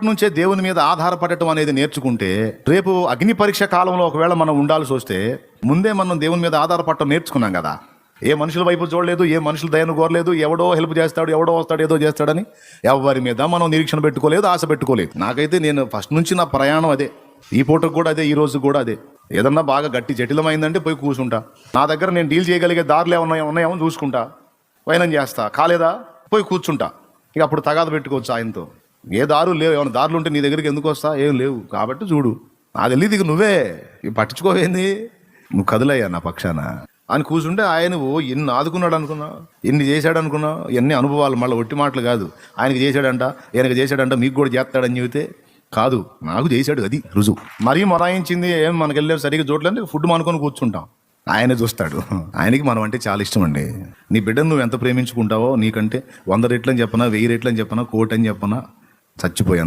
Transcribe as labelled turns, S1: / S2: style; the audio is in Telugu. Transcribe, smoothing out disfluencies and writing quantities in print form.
S1: నుంచే దేవుని మీద ఆధారపడటం అనేది నేర్చుకుంటే రేపు అగ్ని పరీక్ష కాలంలో ఒకవేళ మనం ఉండాల్సి వస్తే ముందే మనం దేవుని మీద ఆధారపడటం నేర్చుకున్నాం కదా. ఏ మనుషుల వైపు చూడలేదు, ఏ మనుషుల దయను కోరలేదు, ఎవడో హెల్ప్ చేస్తాడు, ఎవడో వస్తాడు, ఏదో చేస్తాడని ఎవరి మీద మనం నిరీక్షణ పెట్టుకోలేదు, ఆశ పెట్టుకోలేదు. నాకైతే నేను ఫస్ట్ నుంచి నా ప్రయాణం అదే, ఈ పూటకు కూడా అదే, ఈ రోజు కూడా అదే. ఏదన్నా బాగా గట్టి జటిలమైందంటే పోయి కూర్చుంటా. నా దగ్గర నేను డీల్ చేయగలిగే దారులు ఉన్నాయేమో చూసుకుంటా, వైనం చేస్తా. కాలేదా పోయి కూర్చుంటా. ఇక అప్పుడు తగాద పెట్టుకోవచ్చు ఆయనతో. ఏ దారులు లేవు, ఏమైనా దారులు ఉంటే నీ దగ్గరికి ఎందుకు వస్తా, ఏం లేవు కాబట్టి చూడు, నాకు తెలియదు, ఇక నువ్వే పట్టించుకోవేంది, నువ్వు కదులయ్యా నా పక్షాన అని కూర్చుంటే ఆయన ఎన్ని ఆదుకున్నాడు అనుకున్నా, ఎన్ని చేశాడు అనుకున్నా. ఇవన్నీ అనుభవాలు, మళ్ళీ ఒట్టి మాటలు కాదు. ఆయనకి చేశాడంట, ఈయనకి చేశాడంట, మీకు కూడా చేస్తాడని చెబితే కాదు, నాకు చేశాడు, అది రుజువు. మరీ మొరాయించింది ఏం మనకి వెళ్ళే సరిగ్గా చూడలేదు, ఫుడ్ అనుకొని కూర్చుంటాం, ఆయన చూస్తాడు. ఆయనకి మనం అంటే చాలా ఇష్టం అండి. నీ బిడ్డను నువ్వు ఎంత ప్రేమించుకుంటావో నీకంటే 100 రెట్లని చెప్పనా, 1000 రెట్లని చెప్పనా, 1,000 అని చెప్పనా, చచ్చిపోయాను.